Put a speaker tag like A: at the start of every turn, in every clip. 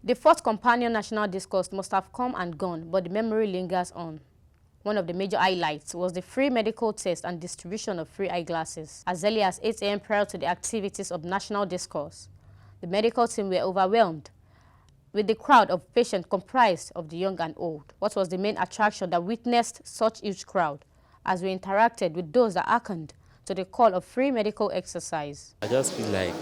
A: The fourth companion national discourse must have come and gone, but the memory lingers on. One of the major highlights was the free medical test and distribution of free eyeglasses. As early as 8 a.m. prior to the activities of national discourse, the medical team were overwhelmed with the crowd of patients comprised of the young and old. What was the main attraction that witnessed such huge crowd as we interacted with those that hearkened to the call of free medical exercise?
B: I just feel like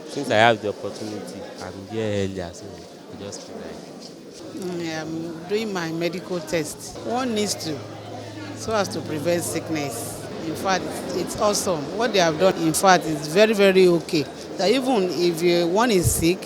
B: since I have the opportunity, I'm here earlier, so I just feel like
C: I'm doing my medical test. One needs to, so as to prevent sickness. In fact, it's awesome. What they have done, in fact, is very, very okay. That even if one is sick,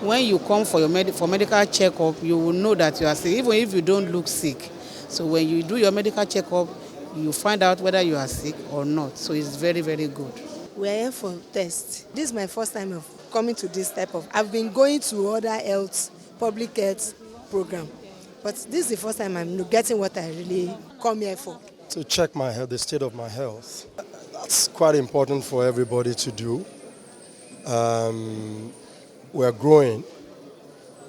C: when you come for your medical checkup, you will know that you are sick, even if you don't look sick. So when you do your medical checkup, you find out whether you are sick or not. So it's very, very good.
D: We're here for test. This is my first time of coming to this type of. I've been going to other health, public health program, but this is the first time I'm getting what I really come here for.
E: To check my health, the state of my health. That's quite important for everybody to do. We're growing,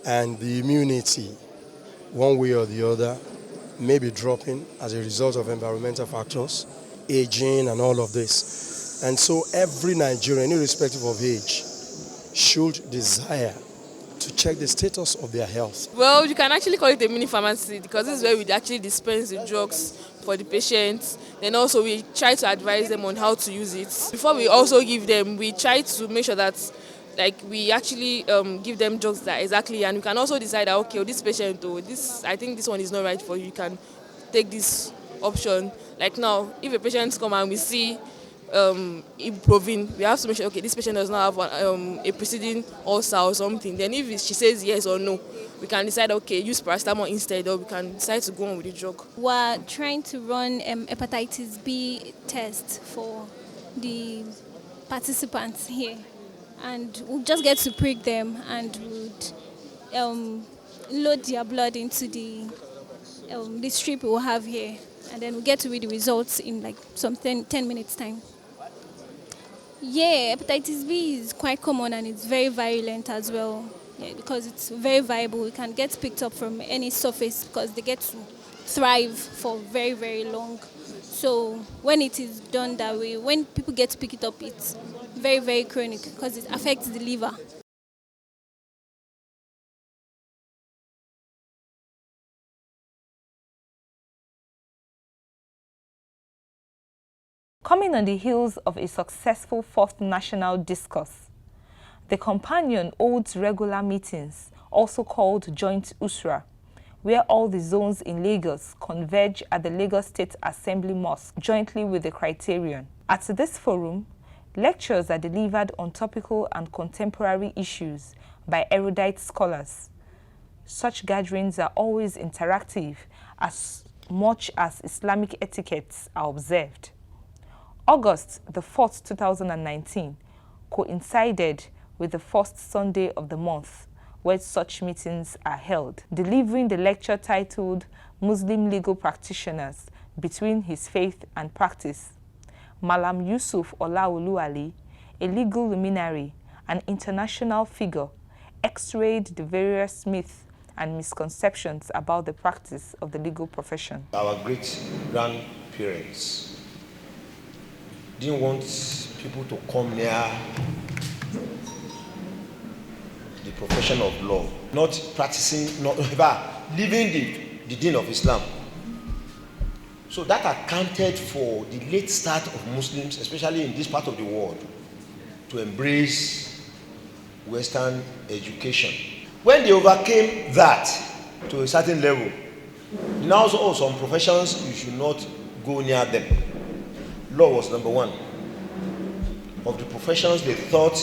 E: and the immunity, one way or the other, may be dropping as a result of environmental factors, aging and all of this. And so every Nigerian, irrespective of age, should desire to check the status of their health.
F: Well, you can actually call it a mini pharmacy because this is where we actually dispense the drugs for the patients. Then also we try to advise them on how to use it. Before we also give them, we try to make sure that we actually give them drugs that exactly, and we can also decide that, okay, this patient, I think this one is not right for you, you can take this option. Like now, if a patient come and we see ibuprofen, we have to make sure, okay, this patient does not have a preceding ulcer or something. Then if she says yes or no, we can decide, okay, use paracetamol instead, or we can decide to go on with the drug.
G: We're trying to run hepatitis B test for the participants here. And we'll just get to prick them and would load their blood into the strip we'll have here. And then we'll get to read the results in like some 10 minutes time. Yeah, hepatitis B is quite common and it's very virulent as well. Yeah, because it's very viable. It can get picked up from any surface because they get to thrive for very, very long. So when it is done that way, when people get to pick it up, it's very, very chronic because it affects the liver.
H: Coming on the heels of a successful fourth national discourse, the companion holds regular meetings, also called Joint Usrah, where all the zones in Lagos converge at the Lagos State Assembly Mosque jointly with the Criterion. At this forum, lectures are delivered on topical and contemporary issues by erudite scholars. Such gatherings are always interactive as much as Islamic etiquettes are observed. August the 4th, 2019 coincided with the first Sunday of the month where such meetings are held. Delivering the lecture titled Muslim Legal Practitioners Between His Faith and Practice, Mallam Yusuf Olaolu Ali, a legal luminary, an international figure, x-rayed the various myths and misconceptions about the practice of the legal profession.
I: Our great-grandparents didn't want people to come near the profession of law, not practicing, not living the deen of Islam. So that accounted for the late start of Muslims, especially in this part of the world, to embrace Western education. When they overcame that to a certain level, now also some professions you should not go near them. Law was number one. Of the professions they thought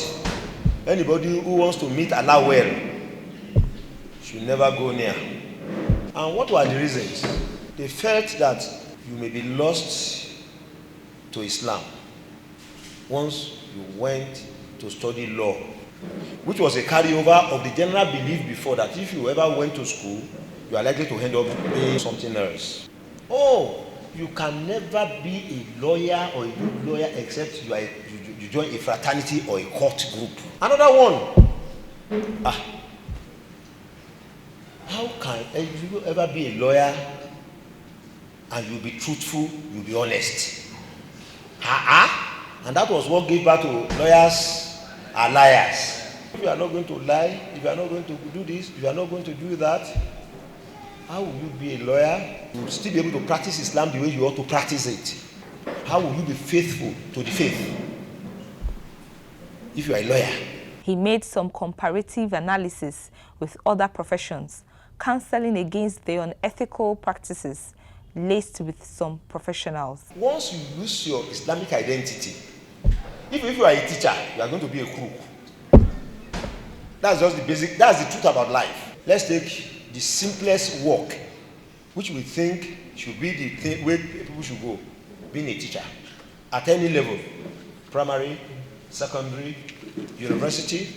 I: anybody who wants to meet Allah well should never go near. And what were the reasons? They felt that you may be lost to Islam once you went to study law, which was a carryover of the general belief before that if you ever went to school, you are likely to end up doing something else. Oh, you can never be a lawyer or a good lawyer except you join a fraternity or a court group. Another one, can you ever be a lawyer and you'll be truthful, you'll be honest? And that was what gave birth to lawyers are liars. If you are not going to lie, if you are not going to do this, if you are not going to do that, how will you be a lawyer? You will still be able to practice Islam the way you ought to practice it. How will you be faithful to the faith if you are a lawyer?
H: He made some comparative analysis with other professions, counseling against the unethical practices laced with some professionals.
I: Once you lose your Islamic identity, if you are a teacher, you are going to be a crook. That's just the basic, that's the truth about life. Let's take the simplest work, which we think should be the thing where people should go, being a teacher. At any level, primary, secondary, university.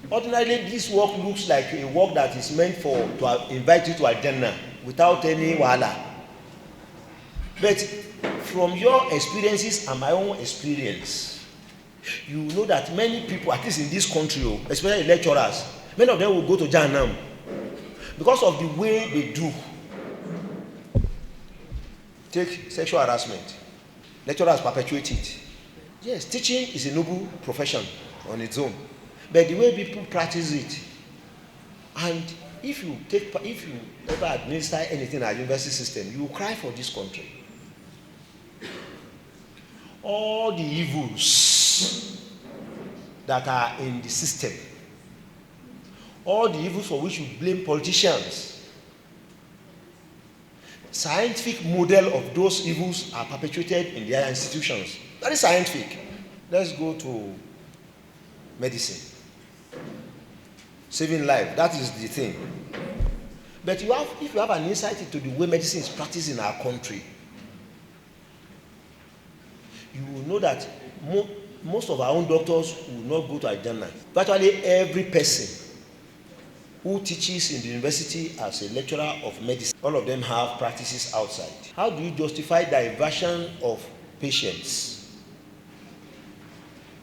I: Ordinarily, this work looks like a work that is meant to invite you to a dinner without any wahala. But from your experiences and my own experience, you know that many people, at least in this country, especially lecturers, many of them will go to Jahannam because of the way they do. Take sexual harassment. Lecturers perpetuate it. Yes, teaching is a noble profession on its own, but the way people practice it, and if you ever administer anything at university system, you will cry for this country. All the evils that are in the system, all the evils for which you blame politicians, scientific model of those evils are perpetuated in their institutions. That is scientific. Let's go to medicine. Saving life, that is the thing. But if you have an insight into the way medicine is practiced in our country, you will know that most of our own doctors will not go to Al-Jannah. Virtually every person who teaches in the university as a lecturer of medicine, all of them have practices outside. How do you justify diversion of patients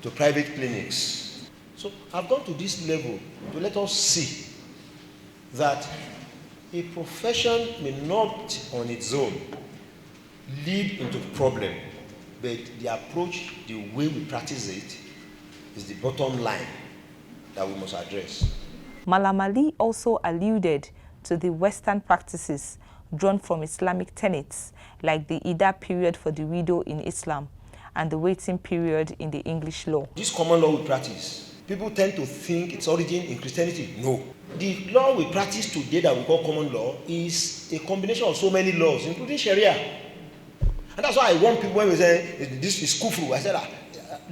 I: to private clinics? So I've gone to this level to let us see that a profession may not on its own lead into problem, but the approach, the way we practice it, is the bottom line that we must address.
H: Mallam Ali also alluded to the Western practices drawn from Islamic tenets, like the Iddah period for the widow in Islam and the waiting period in the English law.
I: This common law we practice, people tend to think its origin in Christianity. No. The law we practice today that we call common law is a combination of so many laws, including Sharia. And that's why I want people, when we say this is kufru, I said,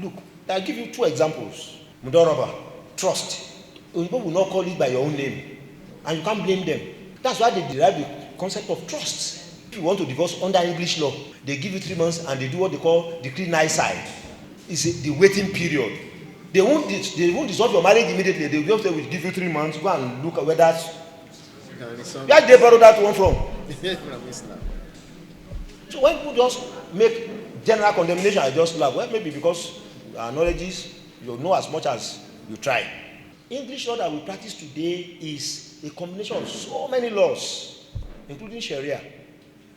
I: look, I'll give you two examples. Mudaraba, trust. People will not call it by your own name, and you can't blame them. That's why they derive the concept of trust. If you want to divorce under English law, they give you 3 months and they do what they call decree nihil. It's the waiting period. They won't dissolve your marriage immediately. They will just say, we'll give you 3 months, go and look at whether that's... Where did they borrow that one from? So when people just make general condemnation, I just laugh. Well, maybe because our knowledge is, you know as much as you try. English law that we practice today is a combination of so many laws, including Sharia.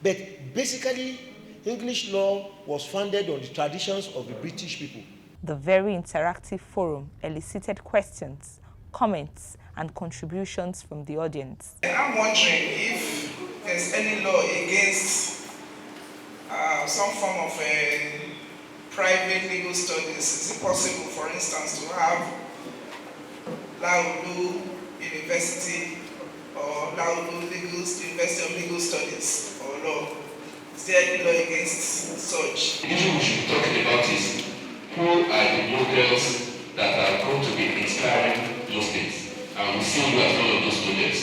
I: But basically, English law was founded on the traditions of the British people.
H: The very interactive forum elicited questions, comments, and contributions from the audience.
J: I'm wondering if there's any law against some form of private legal studies. Is it possible, for instance, to have Laulu University or Laulu University of Legal Studies or law? Is there any law against such?
K: The issue we should be talking about is who are the models that are going to be inspiring Muslims. And we see you as one of those models.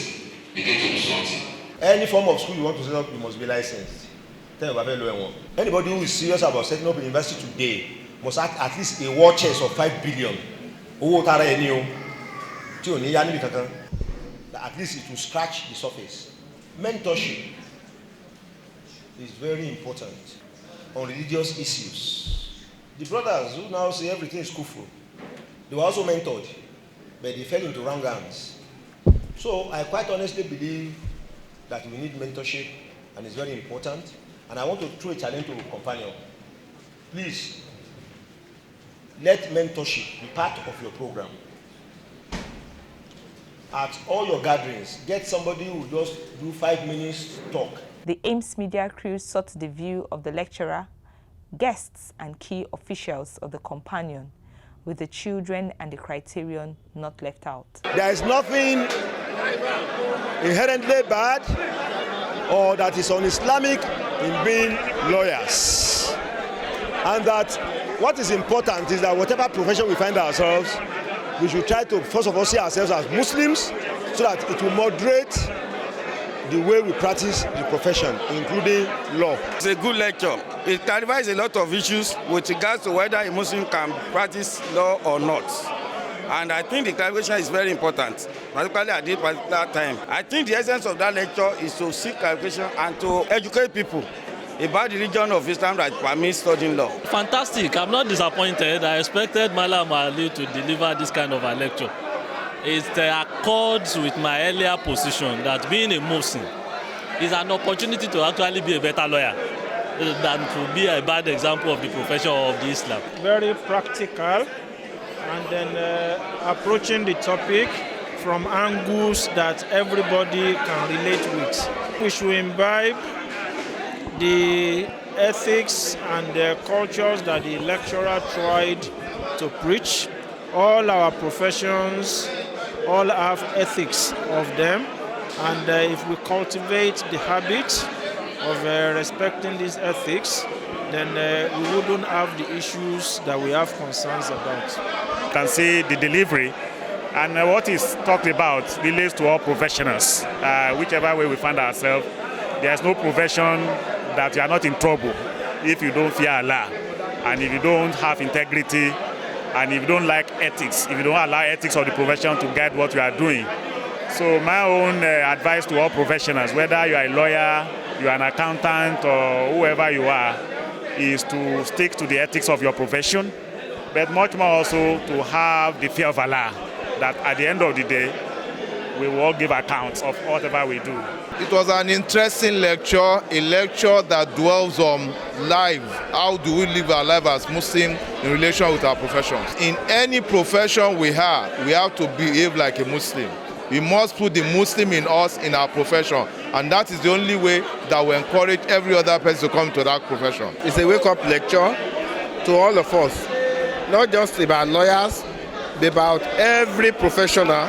K: They get to do something.
I: Any form of school you want to set up, you must be licensed. Anybody who is serious about setting up a university today must have at least a war chest of 5 billion. At least it will scratch the surface. Mentorship is very important on religious issues. The brothers who now say everything is kufru, they were also mentored, but they fell into wrong hands. So So I quite honestly believe that we need mentorship, and it's very important. And I want to throw a challenge to a companion. Please, let mentorship be part of your program. At all your gatherings, get somebody who will just do 5 minutes talk.
H: The Ames Media crew sought the view of the lecturer, guests and key officials of the companion, with the children and the criterion not left out.
I: There is nothing inherently bad or that is un-Islamic in being lawyers. And that what is important is that whatever profession we find ourselves, we should try to first of all see ourselves as Muslims so that it will moderate the way we practice the profession, including law.
L: It's a good lecture. It clarifies a lot of issues with regards to whether a Muslim can practice law or not. And I think the clarification is very important, particularly at this particular time. I think the essence of that lecture is to seek clarification and to educate people about the religion of Islam that permits studying law.
M: Fantastic. I'm not disappointed. I expected Mallam to deliver this kind of a lecture. It accords with my earlier position that being a Muslim is an opportunity to actually be a better lawyer than to be a bad example of the profession of the Islam.
N: Very practical, and then approaching the topic from angles that everybody can relate with. We should imbibe the ethics and the cultures that the lecturer tried to preach. All our professions all have ethics of them, and if we cultivate the habit of respecting these ethics, then we wouldn't have the issues that we have concerns about.
O: You can see the delivery, and what is talked about relates to all professionals. Whichever way we find ourselves, there's no profession that you are not in trouble if you don't fear Allah, and if you don't have integrity, and if you don't like ethics, if you don't allow ethics of the profession to guide what you are doing. So my own advice to all professionals, whether you are a lawyer, you are an accountant, or whoever you are, is to stick to the ethics of your profession, but much more also to have the fear of Allah, that at the end of the day, we will all give accounts of whatever we do.
P: It was an interesting lecture, a lecture that dwells on life. How do we live our life as Muslims in relation with our professions? In any profession we have to behave like a Muslim. We must put the Muslim in us in our profession, and that is the only way that we encourage every other person to come to that profession.
Q: It's a wake-up lecture to all of us, not just about lawyers, but about every professional,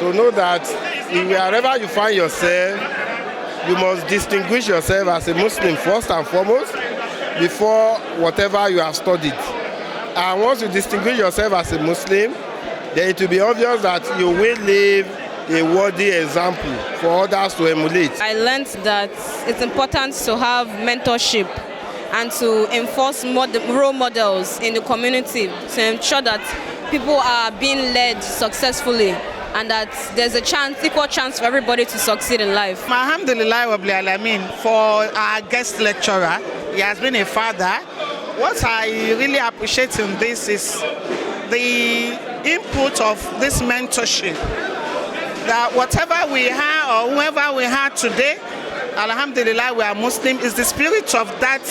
Q: to know that wherever you find yourself, you must distinguish yourself as a Muslim first and foremost before whatever you have studied. And once you distinguish yourself as a Muslim, then it will be obvious that you will live a worthy example for others to emulate.
R: I learned that it's important to have mentorship and to enforce role models in the community to ensure that people are being led successfully, and that there's a equal chance for everybody to succeed in life.
J: Alhamdulillah Rabbil Alamin, for our guest lecturer. He has been a father. What I really appreciate in this is the input of this mentorship. That whatever we have or whoever we have today, Alhamdulillah, we are Muslim, is the spirit of that,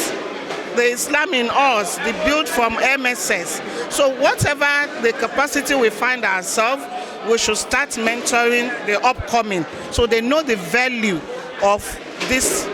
J: the Islam in us, the build from MSS. So whatever the capacity we find ourselves, we should start mentoring the upcoming so they know the value of this